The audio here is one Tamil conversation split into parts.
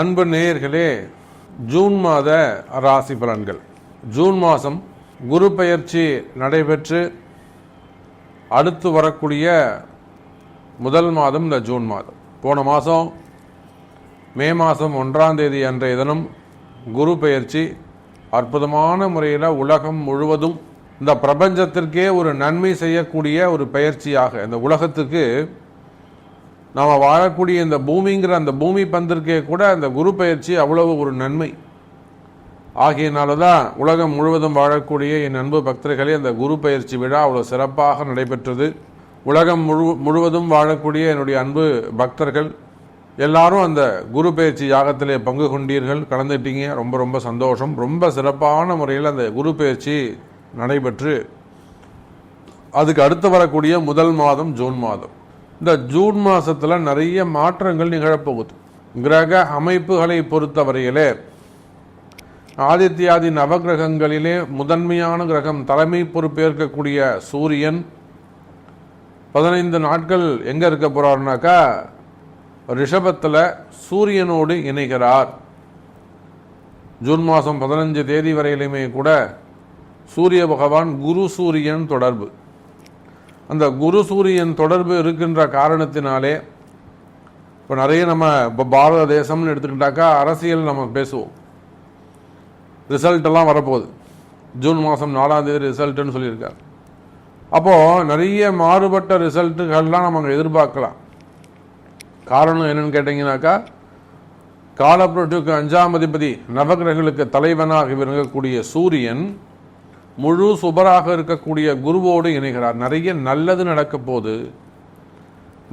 அன்பு நேயர்களே, ஜூன் மாத ராசி பலன்கள். ஜூன் மாதம் குரு பெயர்ச்சி நடைபெற்று அடுத்து வரக்கூடிய முதல் மாதம் இந்த ஜூன் மாதம். போன மாதம் மே மாதம் 1ஆம் தேதி அன்றைய தினம் குரு பெயர்ச்சி அற்புதமான முறையில் உலகம் முழுவதும் இந்த பிரபஞ்சத்திற்கே ஒரு நன்மை செய்யக்கூடிய ஒரு பயிற்சியாக, இந்த உலகத்துக்கு நாம் வாழக்கூடிய இந்த பூமிங்கிற அந்த பூமி பந்திற்கே கூட அந்த குரு பயிற்சி அவ்வளவு ஒரு நன்மை ஆகியனால தான் உலகம் முழுவதும் வாழக்கூடிய என் அன்பு பக்தர்களே, அந்த குரு பயிற்சி விழா அவ்வளோ சிறப்பாக நடைபெற்றது. உலகம் முழுவதும் வாழக்கூடிய என்னுடைய அன்பு பக்தர்கள் எல்லாரும் அந்த குரு பயிற்சி யாகத்திலே பங்கு கொண்டீர்கள், கலந்துட்டீங்க. ரொம்ப ரொம்ப சந்தோஷம். ரொம்ப சிறப்பான முறையில் அந்த குரு பயிற்சி நடைபெற்று அதுக்கு அடுத்து வரக்கூடிய முதல் மாதம் ஜூன் மாதம். இந்த ஜூன் மாதத்தில் நிறைய மாற்றங்கள் நிகழப்போகுது. கிரக அமைப்புகளை பொறுத்தவரையிலே ஆதித்யாதி நவகிரகங்களிலே முதன்மையான கிரகம், தலைமை பொறுப்பேற்கக்கூடிய சூரியன் 15 நாட்கள் எங்கே இருக்க போகிறார்னாக்கா ரிஷபத்தில் சூரியனோடு இணைகிறார். ஜூன் மாதம் 15 தேதி வரையிலுமே கூட சூரிய பகவான் குரு சூரியன் தொடர்பு. அந்த குரு சூரியன் தொடர்பு இருக்கின்ற காரணத்தினாலே இப்போ நிறைய நம்ம இப்போ பாரத தேசம்னு எடுத்துக்கிட்டாக்கா அரசியல் நம்ம பேசுவோம். ரிசல்ட் எல்லாம் வரப்போகுது. ஜூன் மாதம் 4ஆம் தேதி ரிசல்ட்டுன்னு சொல்லியிருக்காரு. அப்போது நிறைய மாறுபட்ட ரிசல்ட்டுகள்லாம் நம்ம அங்கே எதிர்பார்க்கலாம். காரணம் என்னன்னு கேட்டிங்கனாக்கா, காலப்புரட்டுக்கு 5ஆம் அதிபதி நவகிரகங்களுக்கு தலைவனாக விளங்கக்கூடிய சூரியன் முழு சுபராக இருக்கக்கூடிய குருவோடு இணைகிறார். நிறைய நல்லது நடக்க போகுது,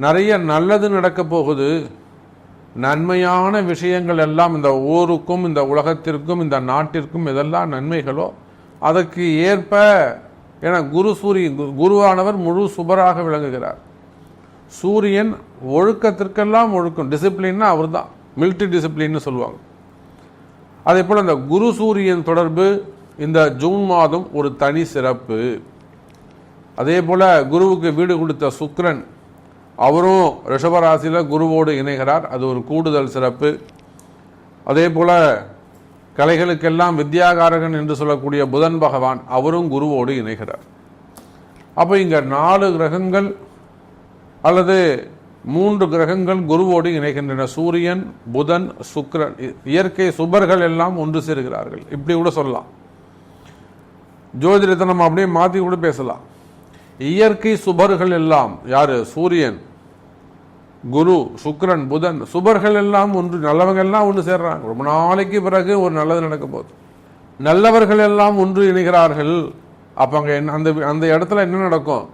நிறைய நல்லது நடக்க போகுது. நன்மையான விஷயங்கள் எல்லாம் இந்த ஊருக்கும் இந்த உலகத்திற்கும் இந்த நாட்டிற்கும் எதெல்லாம் நன்மைகளோ அதற்கு ஏற்ப, ஏன்னா குருவானவர் முழு சுபராக விளங்குகிறார். சூரியன் ஒழுக்கத்திற்கெல்லாம் ஒழுக்கம், டிசிப்ளின்னா அவர் தான், மிலிட்ரி டிசிப்ளின்னு சொல்லுவாங்க. அதே போல் இந்த குரு சூரியன் தொடர்பு இந்த ஜூன் மாதம் ஒரு தனி சிறப்பு. அதே போல் குருவுக்கு வீடு கொடுத்த சுக்கிரன் அவரும் ரிஷபராசியில் குருவோடு இணைகிறார். அது ஒரு கூடுதல் சிறப்பு. அதே போல் கலைகளுக்கெல்லாம் வித்யாகாரகன் என்று சொல்லக்கூடிய புதன் பகவான் அவரும் குருவோடு இணைகிறார். அப்போ இங்கே 4 கிரகங்கள் அல்லது 3 கிரகங்கள் குருவோடு இணைகின்றன. சூரியன், புதன், சுக்கிரன், இயற்கை சுபர்கள் எல்லாம் ஒன்று சேருகிறார்கள். இப்படி கூட சொல்லலாம். ஜோதிடத்தை நம்ம அப்படியே மாற்றி கூட பேசலாம். இயற்கை சுபர்கள் எல்லாம் யாரு? சூரியன், குரு, சுக்கிரன், புதன், சுபர்கள் எல்லாம் ஒன்று, நல்லவங்க எல்லாம் ஒன்று சேர்றாங்க. ரொம்ப நாளைக்கு பிறகு ஒரு நல்லது நடக்க போகுது. நல்லவர்கள் எல்லாம் ஒன்று இணைகிறார்கள். அப்போ அங்கே அந்த இடத்துல என்ன நடக்கும்?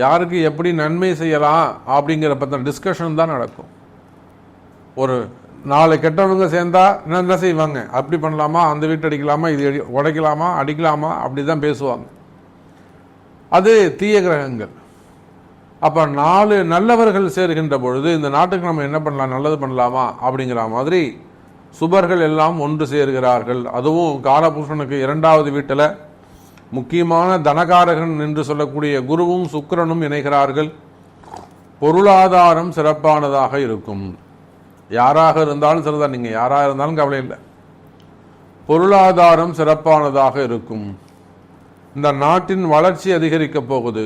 யாருக்கு எப்படி நன்மை செய்யலாம் அப்படிங்கிற பற்றின டிஸ்கஷன் தான் நடக்கும். ஒரு 4 கெட்டவங்க சேர்ந்தா என்ன செய்வாங்க? அப்படி பண்ணலாமா, அந்த வீட்டு அடிக்கலாமா, இது உடைக்கலாமா, அடிக்கலாமா, அப்படி தான் பேசுவாங்க. அது தீய கிரகங்கள். அப்போ 4 நல்லவர்கள் சேர்கின்ற பொழுது இந்த நாட்டுக்கு நம்ம என்ன பண்ணலாம், நல்லது பண்ணலாமா அப்படிங்கிற மாதிரி சுபர்கள் எல்லாம் ஒன்று சேர்கிறார்கள். அதுவும் காலபுருஷனுக்கு 2வது வீட்டில் முக்கியமான தனகாரகன் என்று சொல்லக்கூடிய குருவும் சுக்கிரனும் இணைகிறார்கள். பொருளாதாரம் சிறப்பானதாக இருக்கும். யாராக இருந்தாலும் சரிதான், நீங்கள் யாராக இருந்தாலும் கவலை இல்லை, பொருளாதாரம் சிறப்பானதாக இருக்கும். இந்த நாட்டின் வளர்ச்சி அதிகரிக்க போகுது,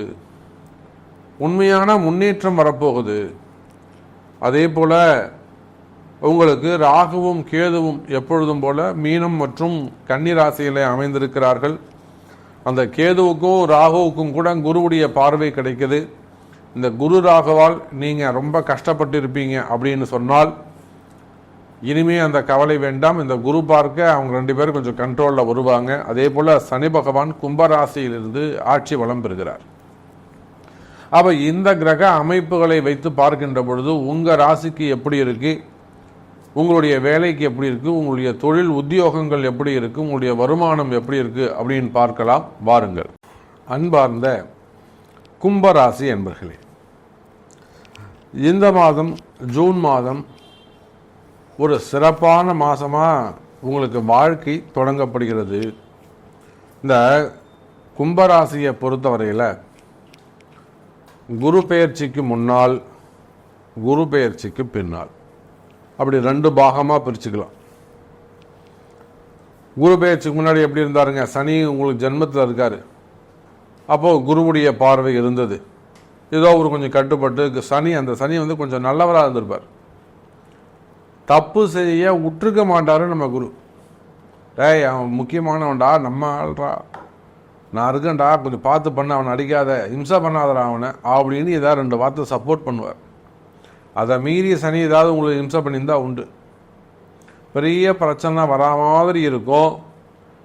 உண்மையான முன்னேற்றம் வரப்போகுது. அதே போல உங்களுக்கு ராகுவும் கேதுவும் எப்பொழுதும் போல மீனம் மற்றும் கன்னி ராசியிலே அமைந்திருக்கிறார்கள். அந்த கேதுவுக்கும் ராகுவுக்கும் கூட குருவுடைய பார்வை கிடைக்குது. இந்த குரு ராகுவால் நீங்கள் ரொம்ப கஷ்டப்பட்டு இருப்பீங்க அப்படின்னு சொன்னால் இனிமே அந்த கவலை வேண்டாம். இந்த குரு பார்க்க அவங்க 2 பேரும் கொஞ்சம் கண்ட்ரோலில் வருவாங்க. அதே போல் சனி பகவான் கும்பராசியிலிருந்து ஆட்சி வளம் பெறுகிறார். அப்போ இந்த கிரக அமைப்புகளை வைத்து பார்க்கின்ற பொழுது உங்கள் ராசிக்கு எப்படி இருக்குது, உங்களுடைய வேலைக்கு எப்படி இருக்குது, உங்களுடைய தொழில் உத்தியோகங்கள் எப்படி இருக்குது, உங்களுடைய வருமானம் எப்படி இருக்குது அப்படின்னு பார்க்கலாம். வாருங்கள். அன்பார்ந்த கும்பராசி என்பர்களே, இந்த மாதம் ஜூன் மாதம் ஒரு சிறப்பான மாதமாக உங்களுக்கு வாழ்க்கை தொடங்கப்படுகிறது. இந்த கும்பராசியை பொறுத்தவரையில் குரு பெயர்ச்சிக்கு முன்னால், குரு பெயர்ச்சிக்கு பின்னால் அப்படி 2 பாகமாக பிரிச்சுக்கலாம். குரு பெயர்ச்சிக்கு முன்னாடி எப்படி இருந்தாருங்க, சனி உங்களுக்கு ஜென்மத்தில் இருக்கார். அப்போது குருவுடைய பார்வை இருந்தது. ஏதோ ஒரு கொஞ்சம் கட்டுப்பட்டு அந்த சனி வந்து கொஞ்சம் நல்லவராக இருந்திருப்பார். தப்பு செய்ய விட்டுருக்க மாட்டார் நம்ம குரு. அவன் முக்கியமானவன்டா, நம்ம ஆள்றா, நான் இருக்கேன்டா, கொஞ்சம் பார்த்து பண்ண, அவனை அடிக்காத, இம்சா பண்ணாதடா அவனை அப்படின்னு ஏதாவது 2 வார்த்தை சப்போர்ட் பண்ணுவார். அதை மீறிய சனி ஏதாவது உங்களுக்கு இம்சை பண்ணியிருந்தா உண்டு. பெரிய பிரச்சனை வரா மாதிரி இருக்கும்.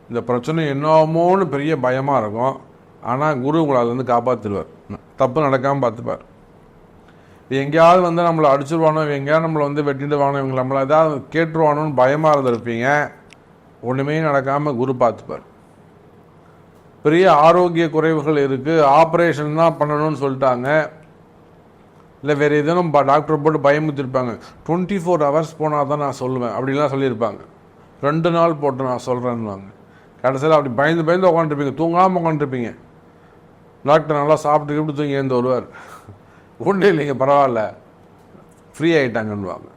இந்த பிரச்சனை என்னமோன்னு பெரிய பயமாக இருக்கும். ஆனால் குரு உங்களை அதுலேருந்து காப்பாற்றிடுவார். தப்பு நடக்காமல் பார்த்துப்பார். எங்கேயாவது வந்து நம்மளை அடிச்சிருவானோ, எங்கேயாவது நம்மளை வந்து வெட்டிடுவானோ, இவங்களை நம்மளை ஏதாவது கேட்டுருவானோன்னு பயமாக இருந்திருப்பீங்க. ஒன்றுமே நடக்காமல் குரு பார்த்துப்பார். பெரிய ஆரோக்கிய குறைவுகள் இருக்குது, ஆப்ரேஷன் தான் பண்ணணும்னு சொல்லிட்டாங்க, இல்லை வேறு எதுவும் டாக்டர் போட்டு பயமுத்திருப்பாங்க. 24 hours போனால் தான் நான் சொல்லுவேன் அப்படின்லாம் சொல்லியிருப்பாங்க. 2 நாள் போட்டு நான் சொல்கிறேன்னுவாங்க. கடைசியில் அப்படி பயந்து உட்காந்துருப்பீங்க, தூங்காமல் உட்காந்துருப்பீங்க. டாக்டர் நல்லா சாப்பிட்டு தூங்கி எழுந்து வருவார். ஒன்றும் இல்லைங்க, பரவாயில்ல, ஃப்ரீ ஆகிட்டாங்கன்னுவாங்க.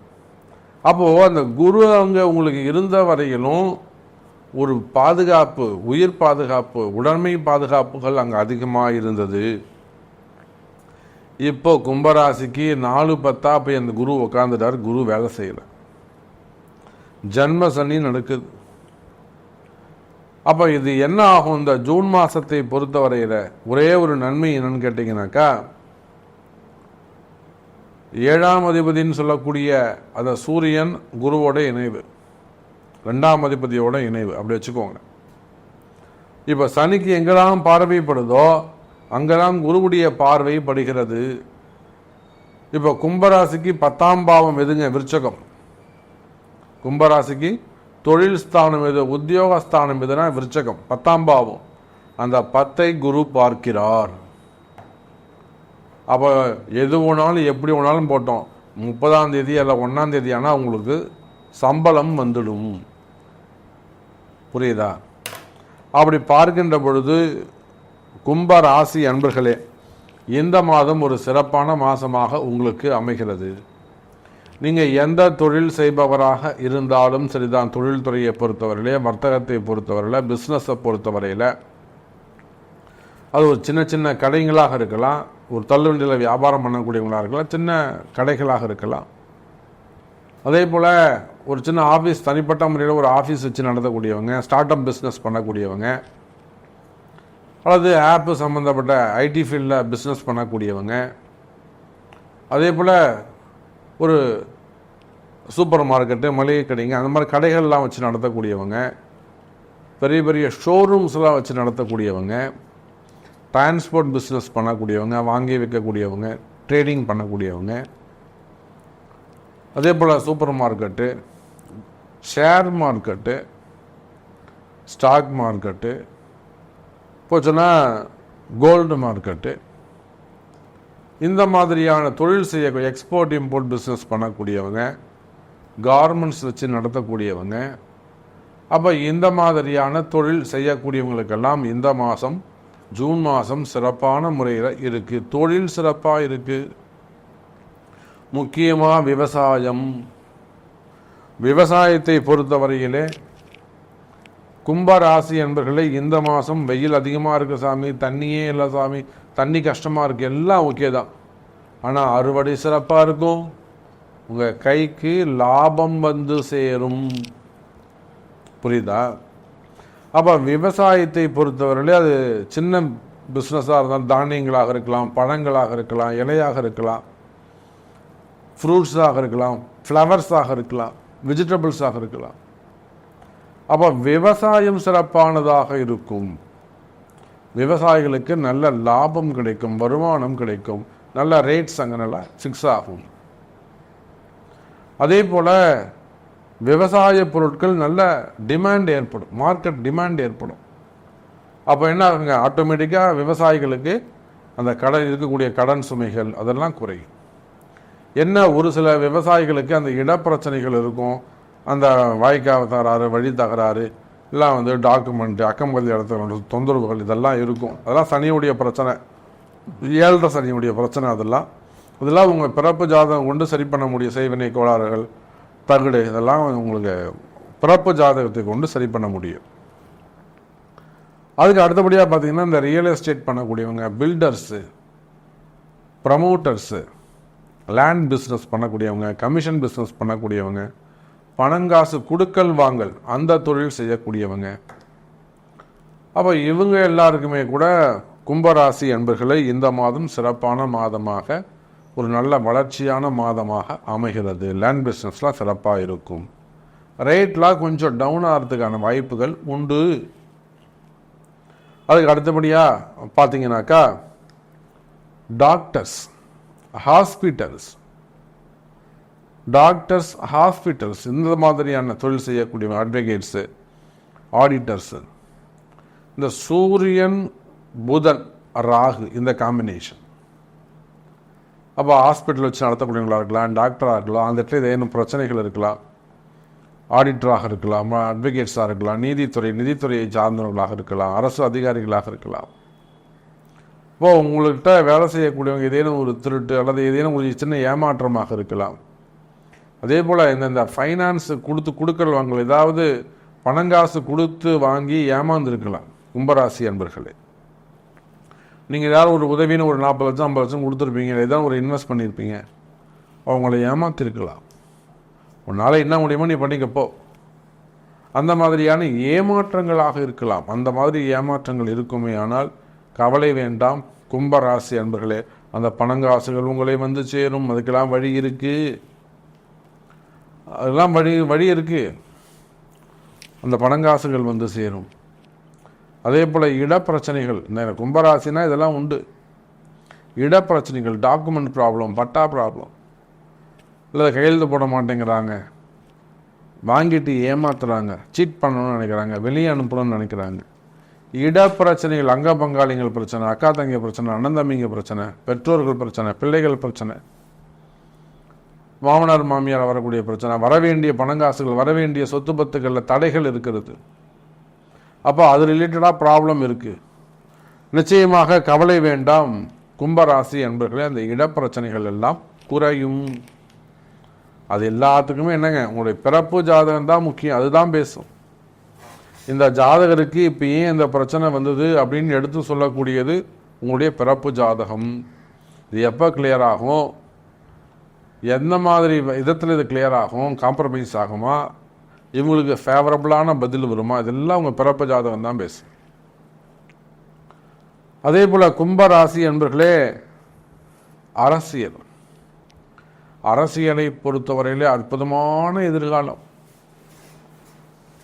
அப்போது அந்த குரு அங்கே உங்களுக்கு இருந்த வரையிலும் ஒரு பாதுகாப்பு, உயிர் பாதுகாப்பு, உடன்மை பாதுகாப்புகள் அங்கே அதிகமாக இருந்தது. இப்போ கும்பராசிக்கு 4-10 போய் அந்த குரு உட்காந்துட்டார். குரு வேலை செய்யலை, ஜன்ம சனி நடக்குது. அப்போ இது என்ன ஆகும்? இந்த ஜூன் மாதத்தை பொறுத்தவரையில் ஒரே ஒரு நன்மை என்னன்னு கேட்டிங்கனாக்கா, 7ஆம் அதிபதினு சொல்லக்கூடிய அந்த சூரியன் குருவோட இணைவு, 2ஆம் அதிபதியோட இணைவு, அப்படி வச்சுக்கோங்க. இப்போ சனிக்கு எங்கெல்லாம் பார்வைப்படுதோ அங்கெல்லாம் குருவுடைய பார்வை படுகிறது. இப்போ கும்பராசிக்கு 10ஆம் பாவம் எதுங்க? விருச்சகம். கும்பராசிக்கு தொழில் ஸ்தானம் எது, உத்தியோகஸ்தானம் எதுனா விருச்சகம், 10ஆம் பாவம். அந்த 10ஐ குரு பார்க்கிறார். அப்போ எது வேணாலும் எப்படி வேணாலும் போட்டோம், 30ஆம் தேதி அல்ல 1ஆம் தேதி ஆனால் உங்களுக்கு சம்பளம் வந்துடும். புரியுதா? அப்படி பார்க்கின்ற பொழுது கும்ப ராசி அன்பர்களே, இந்த மாதம் ஒரு சிறப்பான மாதமாக உங்களுக்கு அமைகிறது. நீங்கள் எந்த தொழில் செய்பவராக இருந்தாலும் சரிதான், தொழில்துறையை பொறுத்தவரையிலே, வர்த்தகத்தை பொறுத்தவரையில், பிஸ்னஸை பொறுத்தவரையில், அது ஒரு சின்ன சின்ன கடைகளாக இருக்கலாம், ஒரு தள்ளுவண்டியில் வியாபாரம் பண்ணக்கூடியவங்களாக இருக்கலாம், சின்ன கடைகளாக இருக்கலாம். அதே போல் ஒரு சின்ன ஆஃபீஸ், தனிப்பட்ட முறையில் ஒரு ஆஃபீஸ் வச்சு நடத்தக்கூடியவங்க, ஸ்டார்ட் அப் பிஸ்னஸ் பண்ணக்கூடியவங்க, அல்லது ஆப்பு சம்மந்தப்பட்ட ஐடி ஃபீல்டில் பிஸ்னஸ் பண்ணக்கூடியவங்க, அதே போல் ஒரு சூப்பர் மார்க்கெட்டு, மளிகை கடைங்க, அந்த மாதிரி கடைகள்லாம் வச்சு நடத்தக்கூடியவங்க, பெரிய பெரிய ஷோரூம்ஸ்லாம் வச்சு நடத்தக்கூடியவங்க, டிரான்ஸ்போர்ட் பிஸ்னஸ் பண்ணக்கூடியவங்க, வாங்கி வைக்கக்கூடியவங்க, ட்ரேடிங் பண்ணக்கூடியவங்க, அதே போல் super market, share market, stock market, போச்சுன்னா கோல்டு மார்க்கெட்டு, இந்த மாதிரியான தொழில் செய்யக்கூடிய, எக்ஸ்போர்ட் இம்போர்ட் பிஸ்னஸ் பண்ணக்கூடியவங்க, கார்மெண்ட்ஸ் வச்சு நடத்தக்கூடியவங்க, அப்போ இந்த மாதிரியான தொழில் செய்யக்கூடியவங்களுக்கெல்லாம் இந்த மாதம் ஜூன் மாதம் சிறப்பான முறையில் இருக்குது. தொழில் சிறப்பாக இருக்குது. முக்கியமாக விவசாயத்தை பொறுத்தவரையிலே கும்பராசி என்பர்களே, இந்த மாதம் வெயில் அதிகமாக இருக்குது சாமி, தண்ணியே இல்லை சாமி, தண்ணி கஷ்டமாக இருக்குது, எல்லாம் ஓகே தான். ஆனால் அறுவடை சிறப்பாக இருக்கும், உங்கள் கைக்கு லாபம் வந்து சேரும். புரியுதா? அப்போ விவசாயத்தை பொறுத்தவரையிலே அது சின்ன பிஸ்னஸாக இருந்தால் தானியங்களாக இருக்கலாம், பழங்களாக இருக்கலாம், இலையாக இருக்கலாம், ஃப்ரூட்ஸாக இருக்கலாம், ஃப்ளவர்ஸாக இருக்கலாம், வெஜிடபிள்ஸாக இருக்கலாம். அப்போ விவசாயம் சிறப்பானதாக இருக்கும். விவசாயிகளுக்கு நல்ல லாபம் கிடைக்கும், வருமானம் கிடைக்கும், நல்ல ரேட்ஸ் அங்கே நல்லா ஃபிக்ஸ் ஆகும். அதே போல் விவசாய பொருட்கள் நல்ல டிமாண்ட் ஏற்படும், மார்க்கெட் டிமாண்ட் ஏற்படும். அப்போ என்ன ஆகுங்க, ஆட்டோமேட்டிக்காக விவசாயிகளுக்கு அந்த கடன் இருக்கக்கூடிய கடன் சுமைகள் அதெல்லாம் குறையும். என்ன, ஒரு சில விவசாயிகளுக்கு அந்த இடப்பிரச்சனைகள் இருக்கும், அந்த வாய்க்கால் தகராறு, வழி தகராறு, எல்லாம் வந்து டாக்குமெண்ட்டு, அக்கம்பகுதி இடத்துல தொந்தரவுகள் இதெல்லாம் இருக்கும். அதெல்லாம் சனியுடைய பிரச்சனை, 7 சனியுடைய பிரச்சனை. அதெல்லாம் உங்கள் பிறப்பு ஜாதகம் கொண்டு சரி பண்ண முடியும். செய்வினை கோளாறுகள், தகடு இதெல்லாம் உங்களுக்கு பிறப்பு ஜாதகத்தை கொண்டு சரி பண்ண முடியும். அதுக்கு அடுத்தபடியாக பார்த்தீங்கன்னா இந்த ரியல் எஸ்டேட் பண்ணக்கூடியவங்க, பில்டர்ஸு, ப்ரமோட்டர்ஸு, லேண்ட் பிஸ்னஸ் பண்ணக்கூடியவங்க, கமிஷன் பிஸ்னஸ் பண்ணக்கூடியவங்க, பணங்காசு குடுக்கல் வாங்கல் அந்த தொழில் செய்யக்கூடியவங்க. அப்போ இவங்க எல்லாருக்குமே கூட கும்பராசி அன்பர்களை இந்த மாதம் சிறப்பான மாதமாக, ஒரு நல்ல வளர்ச்சியான மாதமாக அமைகிறது. லேண்ட் பிஸ்னஸ்லாம் சிறப்பாக இருக்கும். ரேட்லாம் கொஞ்சம் டவுன் ஆகிறதுக்கான வாய்ப்புகள் உண்டு. அதுக்கு அடுத்தபடியாக பார்த்தீங்கன்னாக்கா டாக்டர்ஸ், ஹாஸ்பிட்டல்ஸ் இந்த மாதிரியான தொழில் செய்யக்கூடிய அட்வொகேட்ஸு, ஆடிட்டர்ஸு, இந்த சூரியன் புதன் ராகு இந்த காம்பினேஷன். அப்போ ஹாஸ்பிட்டல் வச்சு நடத்தக்கூடியவங்களா இருக்கலாம், டாக்டராக இருக்கலாம், அந்த இடத்துல ஏதேனும் பிரச்சனைகள் இருக்கலாம், ஆடிட்டராக இருக்கலாம், அட்வொகேட்ஸாக இருக்கலாம், நிதித்துறையை சார்ந்தவர்களாக இருக்கலாம், அரசு அதிகாரிகளாக இருக்கலாம். இப்போது உங்கள்கிட்ட வேலை செய்யக்கூடியவங்க ஏதேனும் ஒரு திருட்டு அல்லது ஏதேனும் ஒரு சின்ன ஏமாற்றமாக இருக்கலாம். அதே போல் இந்த ஃபைனான்ஸ் கொடுக்கல் வாங்கல், ஏதாவது பணங்காசு கொடுத்து வாங்கி ஏமாந்துருக்கலாம். கும்பராசி அன்பர்களே, நீங்கள் ஏதாவது ஒரு உதவின்னு ஒரு 40 லட்சம் 50 லட்சம் கொடுத்துருப்பீங்க, ஏதாவது ஒரு இன்வெஸ்ட் பண்ணியிருப்பீங்க, அவங்கள ஏமாத்திருக்கலாம். உன்னால் என்ன முடியுமோ நீ பண்ணிக்கப்போ, அந்த மாதிரியான ஏமாற்றங்களாக இருக்கலாம். அந்த மாதிரி ஏமாற்றங்கள் இருக்குமே ஆனால் கவலை வேண்டாம் கும்பராசி அன்பர்களே. அந்த பணங்காசுகள் உங்களை வந்து சேரும். அதுக்கெல்லாம் வழி இருக்கு, அதெல்லாம் வழி இருக்கு. அந்த பணங்காசுகள் வந்து சேரும். அதே போல் இடப்பிரச்சனைகள், இந்த கும்பராசினா இதெல்லாம் உண்டு. இடப்பிரச்சனைகள், டாக்குமெண்ட் ப்ராப்ளம், பட்டா ப்ராப்ளம், இல்லை கையெழுத்து போட மாட்டேங்கிறாங்க, வாங்கிட்டு ஏமாத்துறாங்க, சீட் பண்ணணும்னு நினைக்கிறாங்க, வெளியே அனுப்பணும்னு நினைக்கிறாங்க. இடப்பிரச்சனைகள், அங்க பங்காளிகள் பிரச்சனை, அக்கா தங்கி பிரச்சனை, அண்ணன் தம்பிங்க பிரச்சனை, பெற்றோர்கள் பிரச்சனை, பிள்ளைகள் பிரச்சனை, மாமனார் மாமியார் வரக்கூடிய பிரச்சனை, வரவேண்டிய பணங்காசுகள், வரவேண்டிய சொத்து பத்துக்களில் தடைகள் இருக்கிறது. அப்போ அது ரிலேட்டடாக ப்ராப்ளம் இருக்குது. நிச்சயமாக கவலை வேண்டாம் கும்பராசி என்பர்களே. அந்த இடப்பிரச்சனைகள் எல்லாம் குறையும். அது எல்லாத்துக்குமே என்னங்க, உங்களுடைய பிறப்பு ஜாதகம் தான் முக்கியம். அதுதான் பேசும். இந்த ஜாதகருக்கு இப்போ ஏன் இந்த பிரச்சனை வந்தது அப்படின்னு எடுத்து சொல்லக்கூடியது உங்களுடைய பிறப்பு ஜாதகம். இது எப்போ கிளியர் ஆகும், எந்த மாதிரி விதத்தில் இது கிளியர் ஆகும், காம்ப்ரமைஸ் ஆகுமா, இவங்களுக்கு ஃபேவரபுளான பதில் வருமா, இதெல்லாம் உங்கள் பிறப்பு ஜாதகம் தான் பேசும். அதே போல் கும்பராசி என்பர்களே, அரசியலை பொறுத்தவரையிலே அற்புதமான எதிர்காலம்,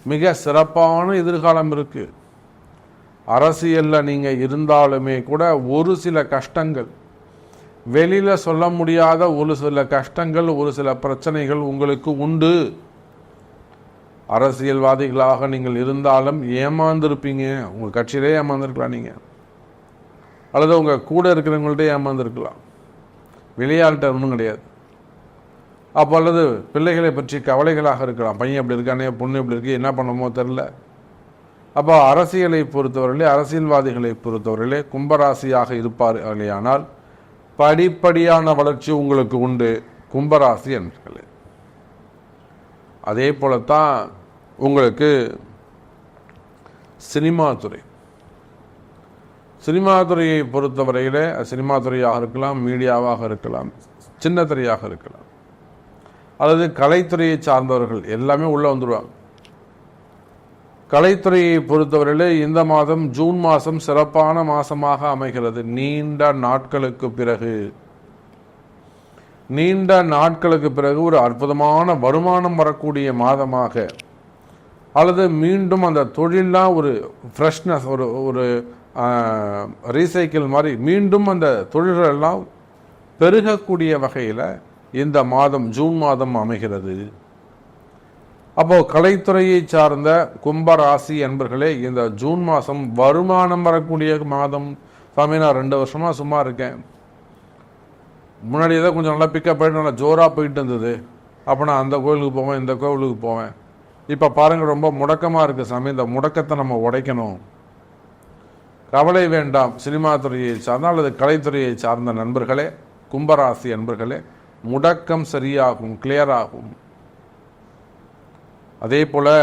மிக சிறப்பான எதிர்காலம் இருக்கு. அரசியலில் நீங்கள் இருந்தாலுமே கூட ஒரு சில கஷ்டங்கள், வெளியில் சொல்ல முடியாத ஒரு சில கஷ்டங்கள், ஒரு சில பிரச்சனைகள் உங்களுக்கு உண்டு. அரசியல்வாதிகளாக நீங்கள் இருந்தாலும் ஏமாந்துருப்பீங்க. உங்கள் கட்சியிலே ஏமாந்துருக்கலாம் நீங்கள், அல்லது உங்கள் கூட இருக்கிறவங்கள்ட்ட ஏமாந்துருக்கலாம். வெளியாள்கிட்ட ஒன்றும் கிடையாது. அப்போ அல்லது பிள்ளைகளை பற்றி கவலைகளாக இருக்கலாம். பையன் எப்படி இருக்கானே, பொண்ணு எப்படி இருக்கு, என்ன பண்ணமோ தெரில. அப்போ அரசியலை பொறுத்தவரையிலே, அரசியல்வாதிகளை பொறுத்தவரையிலே கும்பராசியாக இருப்பார்களே ஆனால் படிப்படியான வளர்ச்சி உங்களுக்கு உண்டு கும்பராசி என்பர்களே. அதே போலத்தான் உங்களுக்கு சினிமா துறையை பொறுத்தவரையிலே, சினிமா துறையாக இருக்கலாம், மீடியாவாக இருக்கலாம், சின்ன துறையாக இருக்கலாம், அல்லது கலைத்துறையை சார்ந்தவர்கள் எல்லாமே உள்ளே வந்துடுவாங்க. கலைத்துறையை பொறுத்தவரையிலே இந்த மாதம் ஜூன் மாதம் சிறப்பான மாதமாக அமைகிறது. நீண்ட நாட்களுக்கு பிறகு ஒரு அற்புதமான வருமானம் வரக்கூடிய மாதமாக, அல்லது மீண்டும் அந்த தொழிலாம் ஒரு ஃப்ரெஷ்னஸ், ஒரு ரீசைக்கிள் மாதிரி மீண்டும் அந்த தொழில்கள் எல்லாம் பெருகக்கூடிய வகையில் இந்த மாதம் ஜூன் மாதம் அமைகிறது. அப்போ கலைத்துறையை சார்ந்த கும்பராசி என்பர்களே, இந்த ஜூன் மாதம் வருமானம் வரக்கூடிய மாதம். சாமி, நான் 2 வருஷமா சும்மா இருக்கேன், முன்னாடி ஏதோ கொஞ்சம் நல்லா பிக்கப் ஆகிட்டு நல்லா ஜோராக போயிட்டு இருந்தது, அப்போ நான் அந்த கோவிலுக்கு போவேன், இந்த கோவிலுக்கு போவேன். இப்போ பாருங்கள், ரொம்ப முடக்கமாக இருக்குது சாமி. இந்த முடக்கத்தை நம்ம உடைக்கணும். கவலை வேண்டாம் சினிமா துறையை சார்ந்த அல்லது கலைத்துறையை சார்ந்த நண்பர்களே, கும்பராசி நண்பர்களே, முடக்கம் சரியாகும், கிளியர் ஆகும். அதே போல்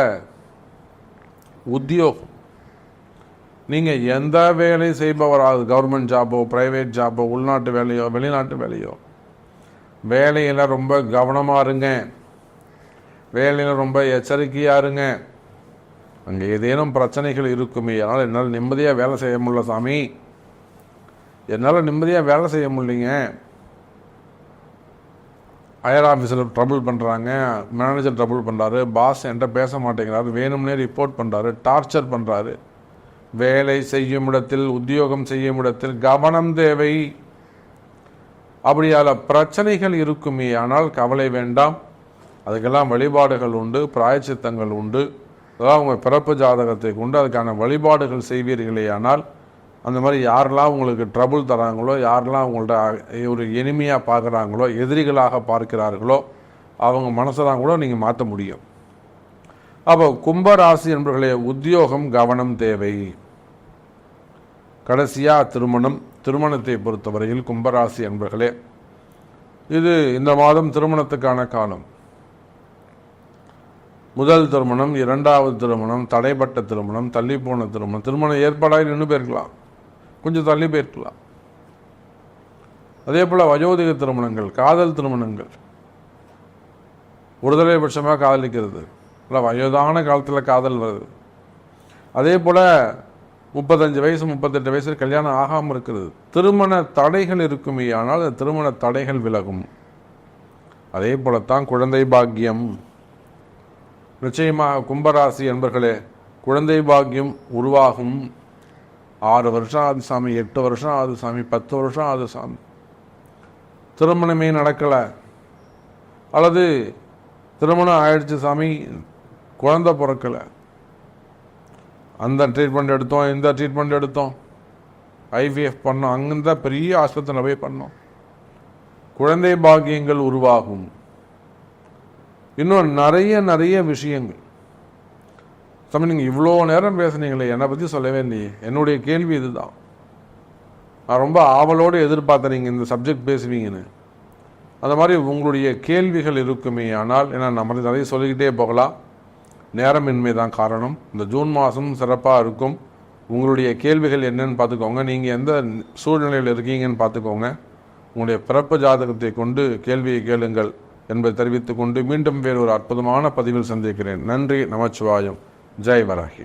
உத்தியோகம், நீங்கள் எந்த வேலை செய்பவராது, கவர்மெண்ட் ஜாபோ, ப்ரைவேட் ஜாபோ, உள்நாட்டு வேலையோ, வெளிநாட்டு வேலையோ, வேலையில் ரொம்ப கவனமாக இருங்க, வேலையில் ரொம்ப எச்சரிக்கையாக இருங்க. அங்கே ஏதேனும் பிரச்சனைகள் இருக்குமே, அதனால் என்னால் நிம்மதியாக வேலை செய்ய முடியல சாமி, என்னால் நிம்மதியாக வேலை செய்ய முடியலைங்க, ஹையர் ஆஃபீஸில் ட்ரபுள் பண்ணுறாங்க, மேனேஜர் ட்ரபுள் பண்ணுறாரு, பாஸ் என்கிட்ட பேச மாட்டேங்கிறாரு, வேணும்னே ரிப்போர்ட் பண்ணுறாரு, டார்ச்சர் பண்ணுறாரு. வேலை செய்யும் இடத்தில், உத்தியோகம் செய்யும் இடத்தில் கவனம் தேவை. அப்படியால பிரச்சனைகள் இருக்குமே, ஆனால் கவலை வேண்டாம். அதுக்கெல்லாம் வழிபாடுகள் உண்டு, பிராயச்சித்தங்கள் உண்டு. அதாவது உங்கள் பிறப்பு ஜாதகத்தை கொண்டு அதுக்கான வழிபாடுகள் செய்வீர்களே. ஆனால் அந்த மாதிரி யாரெல்லாம் உங்களுக்கு ட்ரபுள் தராங்களோ, யாரெல்லாம் உங்கள்ட்ட ஒரு எளிமையாக பார்க்குறாங்களோ, எதிரிகளாக பார்க்கிறார்களோ, அவங்க மனசெல்லாம் கூட நீங்கள் மாற்ற முடியும். அப்போ கும்பராசி என்பவர்களே, உத்தியோகம் கவனம் தேவை. கடைசியாக திருமணத்தை பொறுத்தவரையில் கும்பராசி என்பவர்களே, இது இந்த மாதம் திருமணத்துக்கான காலம். முதல் திருமணம், இரண்டாவது திருமணம், தடைப்பட்ட திருமணம், தள்ளி போன திருமணம் ஏற்பாடாக நின்று போயிருக்கலாம், கொஞ்சம் தள்ளி போயிருக்கலாம். அதே போல் வயோதிக திருமணங்கள், காதல் திருமணங்கள், ஒருதலை பட்சமாக காதலிக்கிறது, இல்லை வயதான காலத்தில் காதல் வருது. அதே போல் 35 வயசு 38 வயசு கல்யாணம் ஆகாமல் இருக்கிறது. திருமண தடைகள் இருக்குமே, ஆனால் அந்த திருமண தடைகள் விலகும். அதே போலத்தான் குழந்தை பாக்கியம். நிச்சயமாக கும்பராசி என்பர்களே, குழந்தை பாக்கியம் உருவாகும். 6 வருஷம் ஆகுது சாமி, 8 வருஷம் ஆகுது சாமி, 10 வருஷம் ஆகுது சாமி, திருமணமே நடக்கலை, அல்லது திருமணம் ஆயிடுச்சு சாமி, குழந்தை பிறக்கலை, அந்த ட்ரீட்மெண்ட் எடுத்தோம், இந்த ட்ரீட்மெண்ட் எடுத்தோம், IVF பண்ணோம், அங்கிருந்த பெரிய ஆஸ்பத்திரியில் போய் பண்ணோம், குழந்தை பாக்கியங்கள் உருவாகும். இன்னும் நிறைய விஷயங்கள். சாமி நீங்கள் இவ்வளோ நேரம் பேசுனீங்களே, என்னை பற்றி சொல்லவே இல்லையே. என்னுடைய கேள்வி இதுதான். நான் ரொம்ப ஆவலோடு எதிர்பார்த்தேன் நீங்கள் இந்த சப்ஜெக்ட் பேசுவீங்கன்னு. அந்த மாதிரி உங்களுடைய கேள்விகள் இருக்குமே, ஆனால் ஏன்னா நம்ம நிறைய சொல்லிக்கிட்டே போகலாம், நேரமின்மை தான் காரணம். இந்த ஜூன் மாதம் சிறப்பாக இருக்கும். உங்களுடைய கேள்விகள் என்னன்னு பார்த்துக்கோங்க, நீங்கள் எந்த சூழ்நிலையில் இருக்கீங்கன்னு பார்த்துக்கோங்க. உங்களுடைய பிறப்பு ஜாதகத்தை கொண்டு கேள்வியை கேளுங்கள் என்பதை தெரிவித்துக் கொண்டு மீண்டும் வேறு ஒரு அற்புதமான பதிவில் சந்திக்கிறேன். நன்றி, நமச்சிவாயம், ஜெய் வராகி.